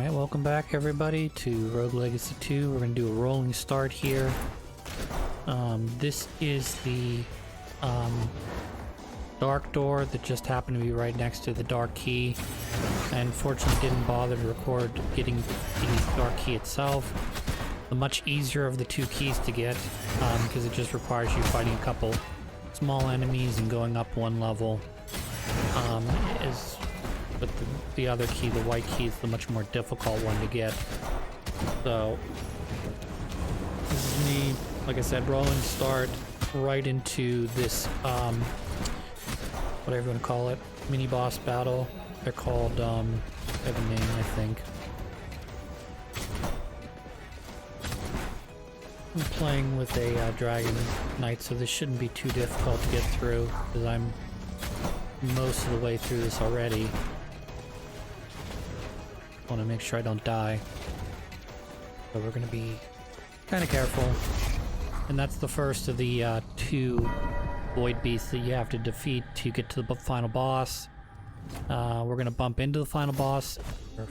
Alright, welcome back everybody to Rogue Legacy 2. We're going to do a rolling start here. This is the dark door that just happened to be right next to the dark key. I unfortunately didn't bother to record getting the dark key itself. The much easier of the two keys to get, because it just requires you fighting a couple small enemies and going up one level. But the other key, the white key, is the much more difficult one to get. So this is me, like I said, rolling start right into this whatever you want to call it, mini boss battle. They're called they have a name, I think. I'm playing with a Dragon Knight, so this shouldn't be too difficult to get through, because I'm most of the way through this already. I want to make sure I don't die. So we're going to be kind of careful. And that's the first of the two void beasts that you have to defeat to get to the final boss. We're going to bump into the final boss. We're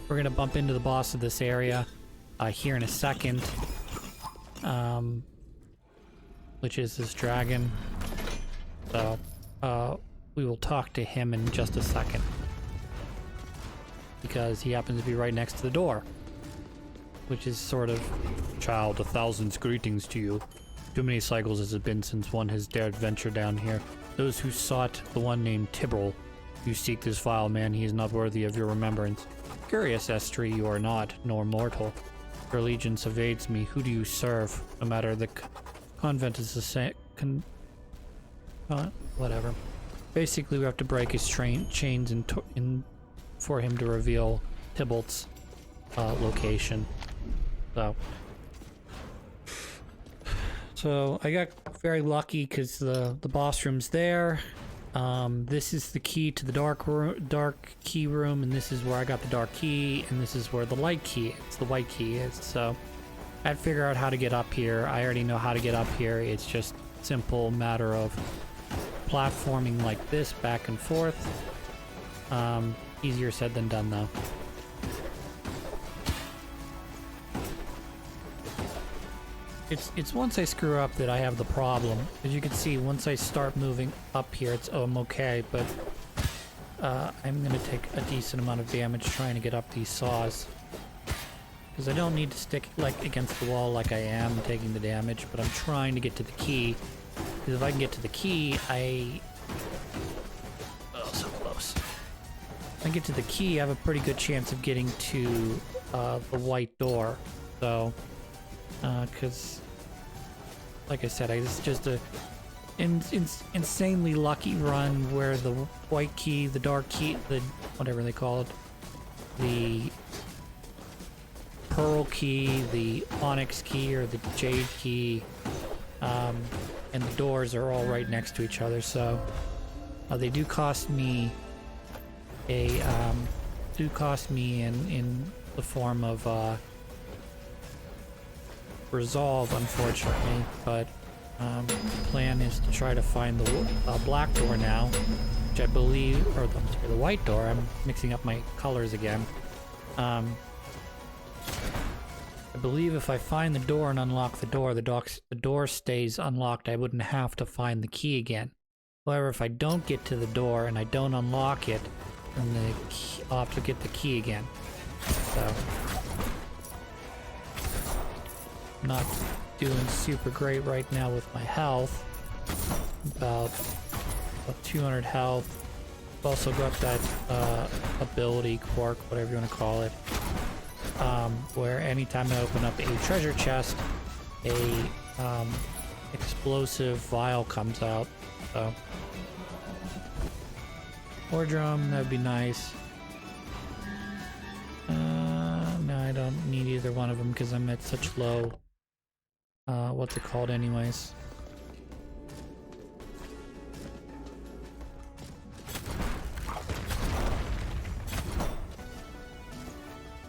going to bump into the boss of this area here in a second. Which is this dragon. So we will talk to him in just a second, because he happens to be right next to the door, which is sort of, "Child, 1,000 greetings to you. Too many cycles has it been since one has dared venture down here. Those who sought the one named Tibble. You seek this vile man, he is not worthy of your remembrance. Curious, Estri, you are not, nor mortal. Your allegiance evades me. Who do you serve? No matter, the convent is the same. Whatever. Basically, we have to break his chains for him to reveal Tybalt's location. So I got very lucky because the boss room's there. This is the key to the dark key room, and this is where I got the dark key, and this is where the light key is, the white key is. So I had to figure out how to get up here. I already know how to get up here. It's just a simple matter of platforming like this back and forth. Easier said than done, though. It's once I screw up that I have the problem. As you can see, once I start moving up here, I'm okay, but I'm gonna take a decent amount of damage trying to get up these saws. Because I don't need to stick like against the wall like I am taking the damage, but I'm trying to get to the key. Because if I can get to the key, oh, so close. If I get to the key, I have a pretty good chance of getting to the white door. So, because, like I said, it's just a insanely lucky run where the white key, the dark key, the whatever they call it, the pearl key, the onyx key, or the jade key, and the doors are all right next to each other. So they do cost me in the form of resolve, unfortunately, but the plan is to try to find the black door now, which I believe, or the white door. I'm mixing up my colors again. I believe if I find the door and unlock the door stays unlocked. I wouldn't have to find the key again. However, if I don't get to the door and I don't unlock it, then I'll have to get the key again. So I'm not doing super great right now with my health. About 200 health. I've also got that ability quirk, whatever you want to call it, where anytime I open up a treasure chest, a explosive vial comes out. So, ore drum, that'd be nice. No, I don't need either one of them because I'm at such low. What's it called, anyways?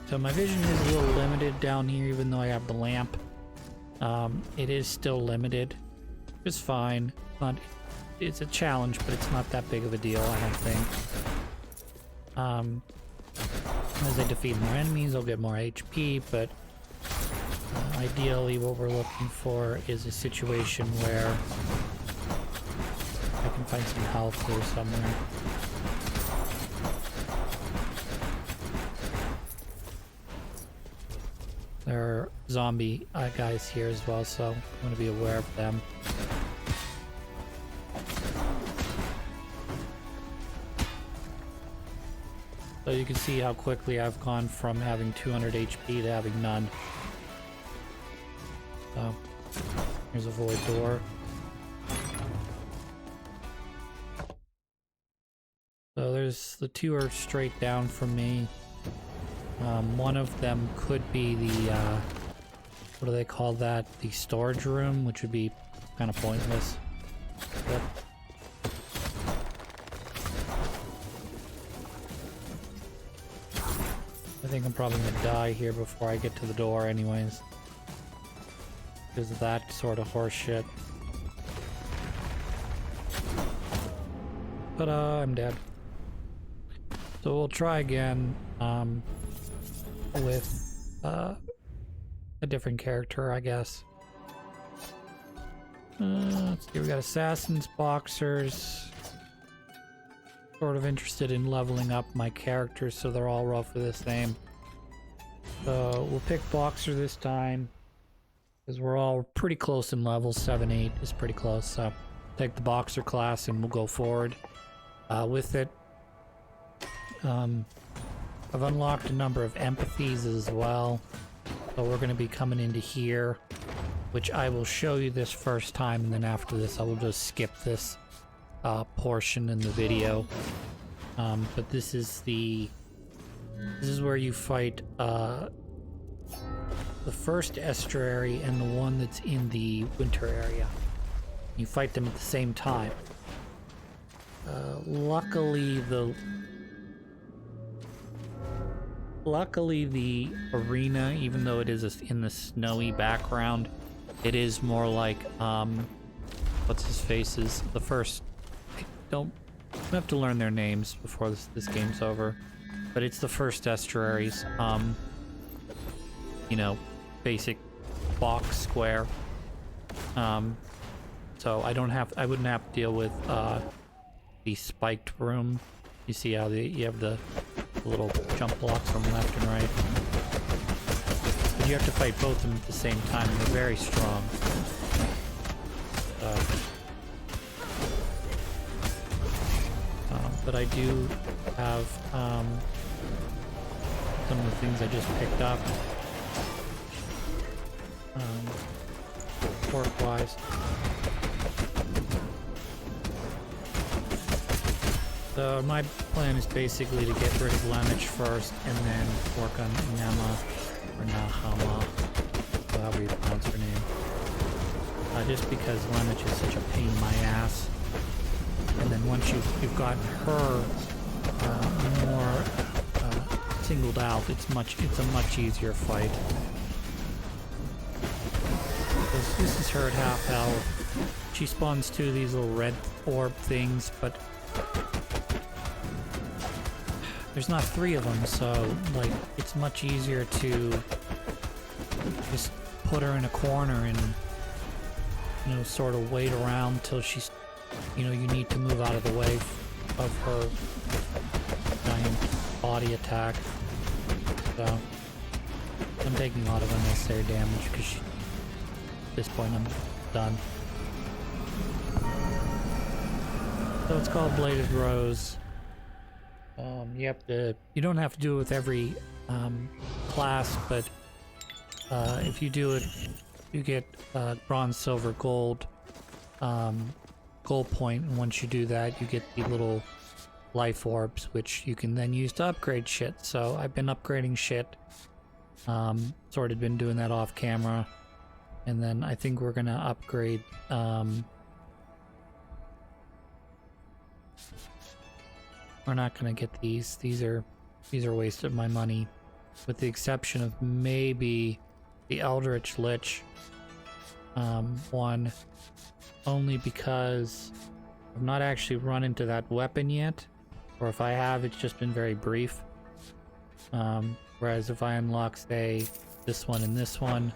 So my vision is a little limited down here, even though I have the lamp. It is still limited. It's fine. It's a challenge, but it's not that big of a deal, I don't think. As I defeat more enemies, I'll get more HP, but ideally what we're looking for is a situation where I can find some health here somewhere. There are zombie guys here as well, so I'm going to be aware of them. So you can see how quickly I've gone from having 200 HP to having none. So, here's a void door. So there's the two are straight down from me. One of them could be the, what do they call that? The storage room, which would be kind of pointless. But I think I'm probably gonna die here before I get to the door anyways. Because of that sort of horse shit. But I'm dead. So we'll try again with a different character, I guess. Let's see, we got assassins, boxers. Sort of interested in leveling up my characters so they're all roughly the same. So we'll pick boxer this time because we're all pretty close in levels. 7, 8 is pretty close. So take the boxer class and we'll go forward with it. I've unlocked a number of empathies as well. So we're going to be coming into here, which I will show you this first time, and then after this I will just skip this portion in the video. But this is where you fight the first estuary and the one that's in the winter area. You fight them at the same time. Luckily the arena, even though it is in the snowy background, it is more like what's his face's the first. I don't have to learn their names before this game's over, but it's the first estuaries. You know, basic box square. So I wouldn't have to deal with the spiked room. You see how you have the little jump blocks from left and right. But you have to fight both of them at the same time, and they're very strong. But I do have some of the things I just picked up. Work-wise. So my plan is basically to get rid of Lemich first and then work on Nema or Nahama, however you pronounce her name. Just because Lemich is such a pain in my ass. And then once you've gotten her more singled out, it's a much easier fight. This is her at half health. She spawns two of these little red orb things, but there's not 3 of them, so like it's much easier to just put her in a corner and, you know, sort of wait around till she's, you know, you need to move out of the way of her giant body attack. So I'm taking a lot of unnecessary damage because at this point I'm done. So it's called Bladed Rose. You don't have to do it with every class, but if you do it, you get bronze, silver, gold point, and once you do that, you get the little life orbs, which you can then use to upgrade shit. So I've been upgrading shit, sort of been doing that off camera, and then I think we're gonna upgrade we're not gonna get these. These are a waste of my money, with the exception of maybe the Eldritch Lich one, only because I've not actually run into that weapon yet, or if I have, it's just been very brief. Whereas if I unlock, say, this one and this one,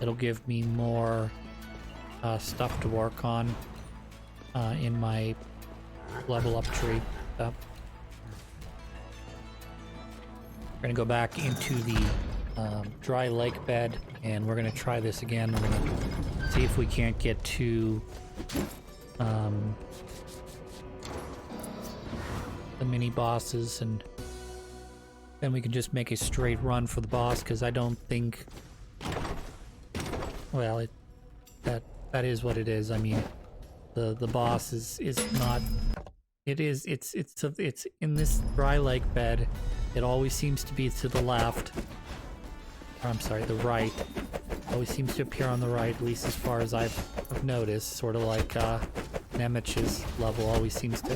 it'll give me more stuff to work on in my level up tree. So we're gonna go back into the dry lake bed, and we're gonna try this again. We're gonna see if we can't get to the mini bosses, and then we can just make a straight run for the boss, because I don't think, well, that is what it is. I mean, the boss is not, it's in this dry lake bed. It always seems to be to the left, or I'm sorry, the right. Always seems to appear on the right, at least as far as I've noticed. Sort of like Nemech's level always seems to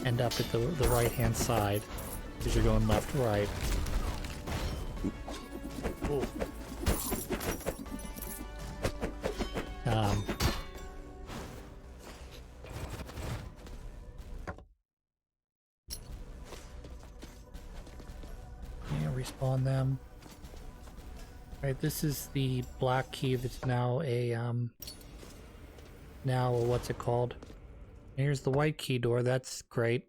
end up at the right hand side, because you're going left to right. Ooh. Respawn them. Right, this is the black key that's now a what's it called? Here's the white key door. That's great.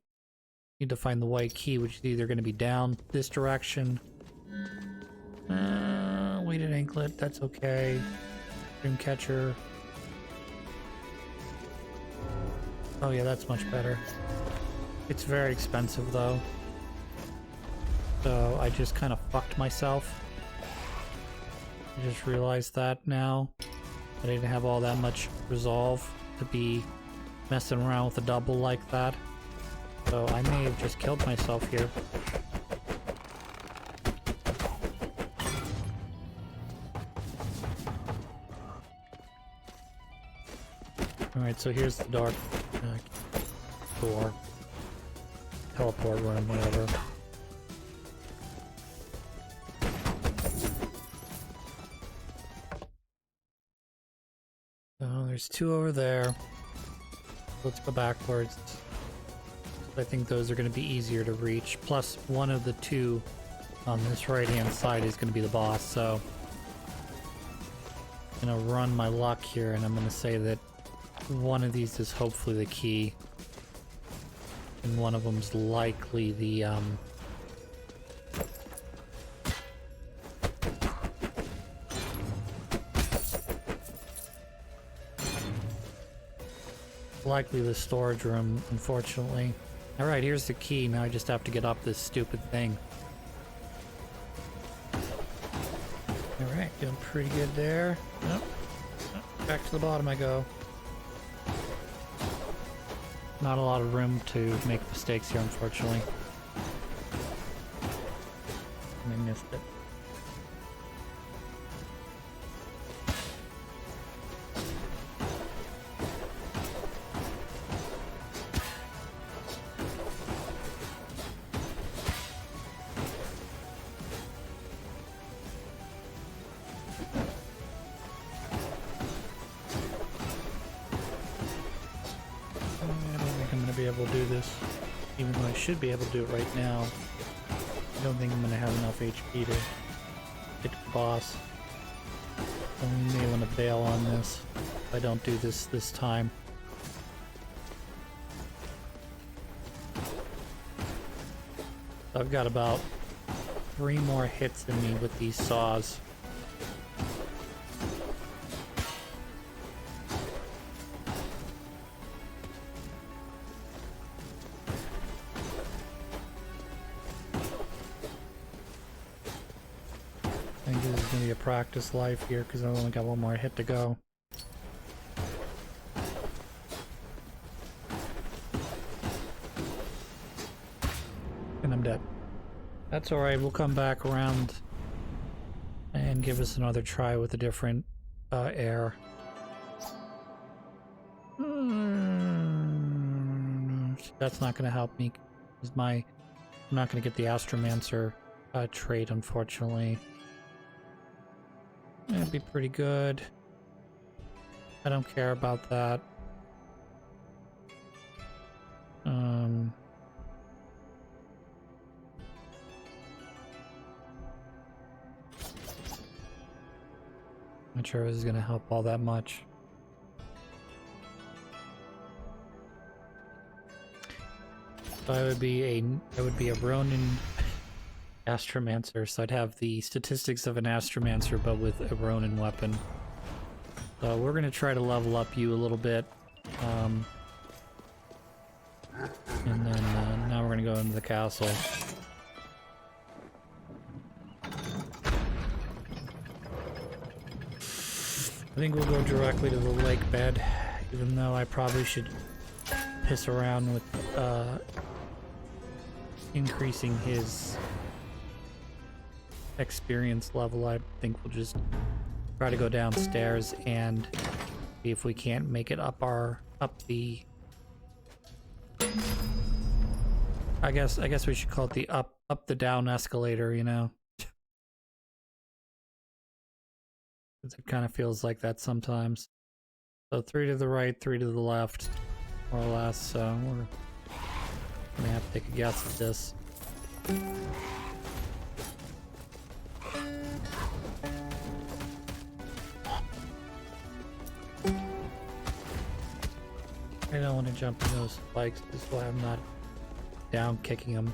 Need to find the white key, which is either going to be down this direction. Weighted anklet. That's okay. Dreamcatcher. Oh yeah, that's much better. It's very expensive though. So I just kind of fucked myself. I just realized that now. I didn't have all that much resolve to be messing around with a double like that. So I may have just killed myself here. Alright, so here's the dark door. Teleport room, whatever. There's two over there. Let's go backwards. I think those are going to be easier to reach. Plus, one of the two on this right-hand side is going to be the boss, so I'm going to run my luck here, and I'm going to say that one of these is hopefully the key, and one of them's likely the storage room, unfortunately. Alright, here's the key. Now I just have to get up this stupid thing. Alright, doing pretty good there. Nope. Back to the bottom I go. Not a lot of room to make mistakes here, unfortunately. I missed it. Even though I should be able to do it right now, I don't think I'm going to have enough HP to get the boss. I may want to bail on this if I don't do this time. I've got about 3 more hits in me with these saws. Practice life here because I've only got 1 more hit to go. And I'm dead. That's alright, we'll come back around and give us another try with a different air. That's not going to help me because I'm not going to get the Astromancer trait, unfortunately. It'd be pretty good. I don't care about that. Not sure if this is gonna help all that much. So I would be a Ronin Astromancer, so I'd have the statistics of an Astromancer but with a Ronin weapon. So we're gonna try to level up you a little bit. And then now we're gonna go into the castle. I think we'll go directly to the lake bed, even though I probably should piss around with increasing his experience level. I think we'll just try to go downstairs and see if we can't make it up the I guess we should call it the up the down escalator, you know. It kind of feels like that sometimes. So 3 to the right, 3 to the left, more or less. So we're gonna have to take a guess at this. I don't want to jump in those spikes. This is why I'm not down kicking them.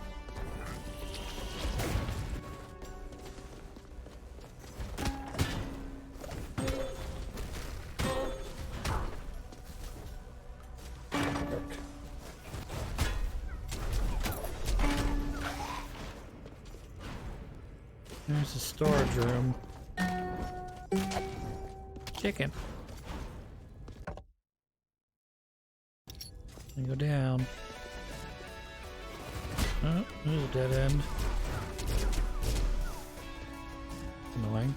There's a storage room. Chicken. I go down. Oh, there's a dead end. Annoying.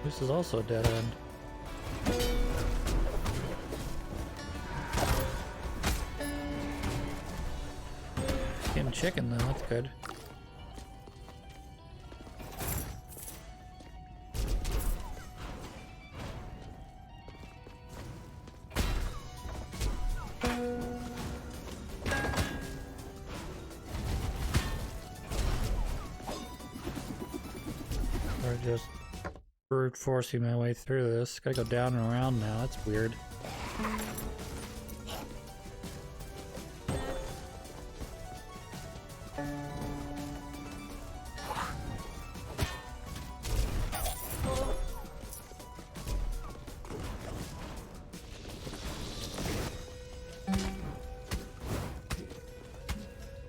This is also a dead end. Getting chicken though, that's good. Or just brute forcing my way through this. Gotta go down and around now, that's weird.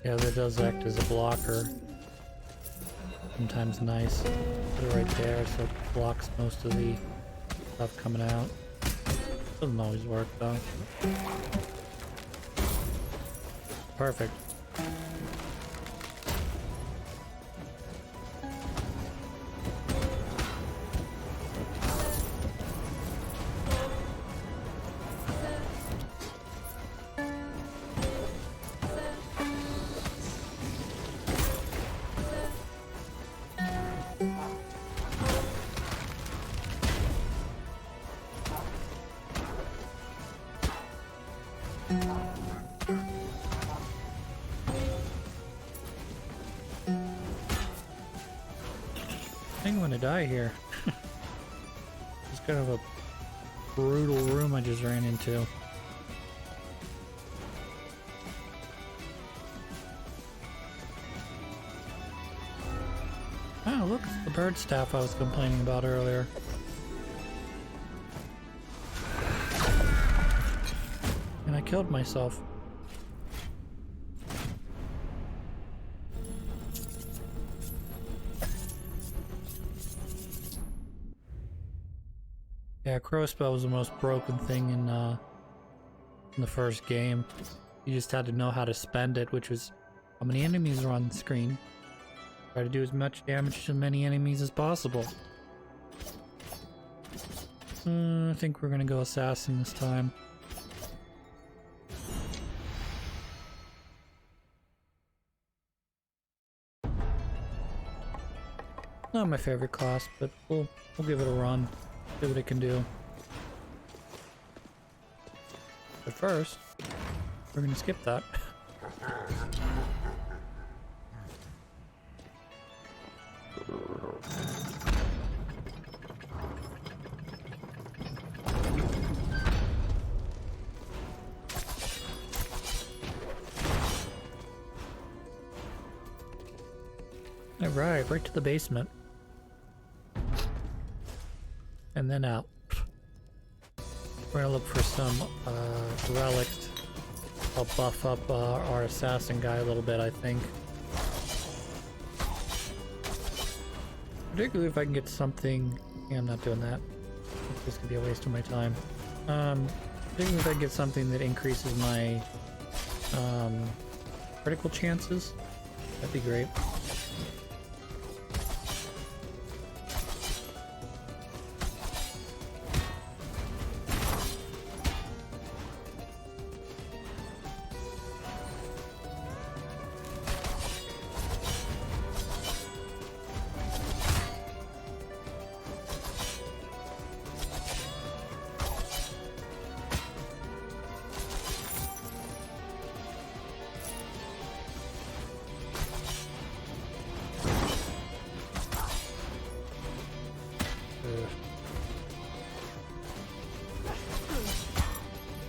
Yeah, that does act as a blocker. Sometimes nice. Put it right there so it blocks most of the stuff coming out. Doesn't always work though. Perfect. I think I'm gonna die here. It's kind of a brutal room I just ran into. Oh, look, it's the bird staff I was complaining about earlier. And I killed myself. Yeah, Crowspell was the most broken thing in the first game. You just had to know how to spend it, which was how many enemies are on the screen. Try to do as much damage to as many enemies as possible. I think we're gonna go assassin this time. Not my favorite class, but we'll give it a run. See what it can do. But first, we're gonna skip that. Alright, right to the basement. And then out. We're gonna look for some relics. I'll buff up our assassin guy a little bit, I think. Particularly if I can get something... Yeah, I'm not doing that. This could be a waste of my time. Particularly if I can get something that increases my critical chances. That'd be great.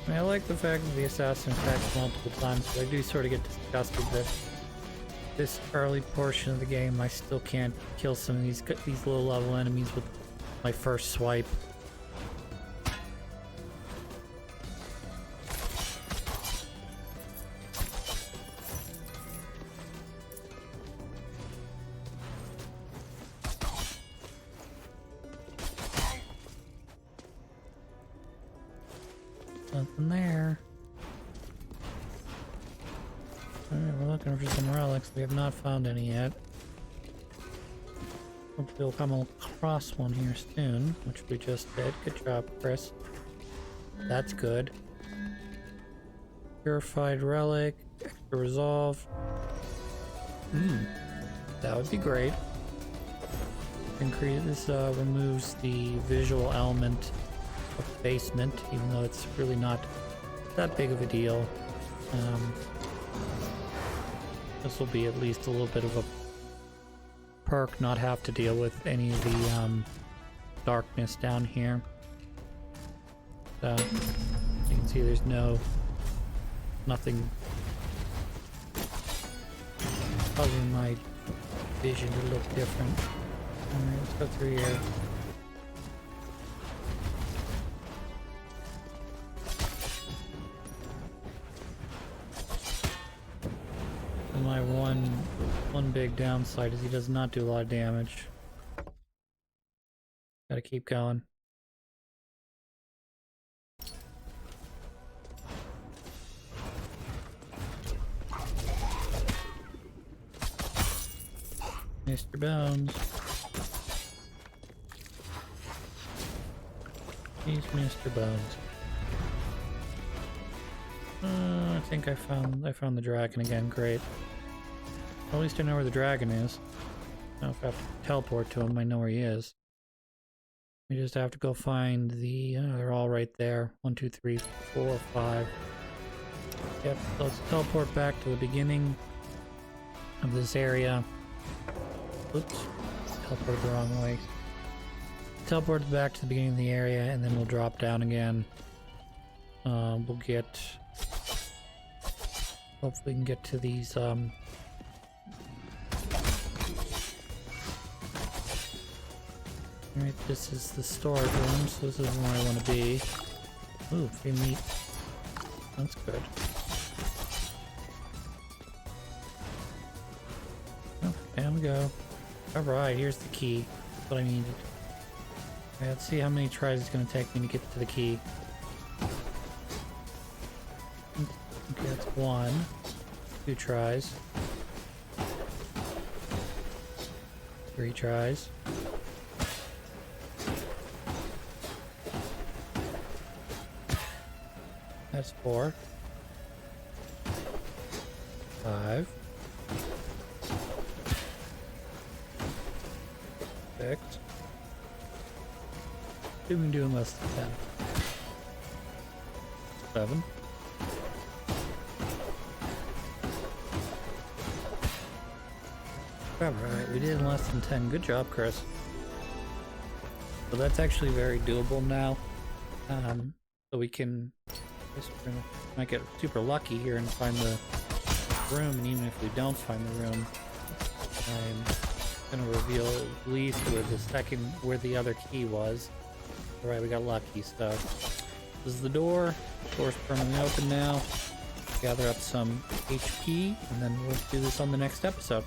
I like the fact that the assassin attacks multiple times, but I do sort of get disgusted that this early portion of the game I still can't kill some of these low level enemies with my first swipe. Nothing there. Alright, we're looking for some relics. We have not found any yet. Hopefully we'll come across one here soon, which we just did. Good job, Chris. That's good. Purified relic, extra resolve. That would be great. Increase this removes the visual element of the basement, even though it's really not that big of a deal. This will be at least a little bit of a perk, not have to deal with any of the darkness down here. So you can see there's nothing causing my vision to look different. Alright, let's go through here. My one big downside is he does not do a lot of damage. Gotta keep going. Mr. Bones. He's Mr. Bones. I think I found the dragon again. Great. Well, at least I know where the dragon is. Now if I have to teleport to him, I know where he is. We just have to go find the... they're all right there. 1, 2, 3, 4, 5. Yep, let's teleport back to the beginning of this area. Oops, teleported the wrong way. Teleport back to the beginning of the area, and then we'll drop down again. We'll get... Hopefully we can get to these, Alright, this is the storage room, so this is where I want to be. Ooh, free meat. That's good. Oh, down we go. Alright, here's the key. That's what I needed. Okay, let's see how many tries it's going to take me to get to the key. Okay, that's 1. 2 tries. 3 tries. That's 4. 5. 6. We've been doing less than 10. 7. Alright, we did in less than 10. Good job, Chris. So that's actually very doable now. So we can... might get super lucky here and find the room, and even if we don't find the room, gonna reveal at least where the other key was. Alright, we got lucky, so this is the door. Door's permanently open now. Gather up some HP, and then we'll do this on the next episode.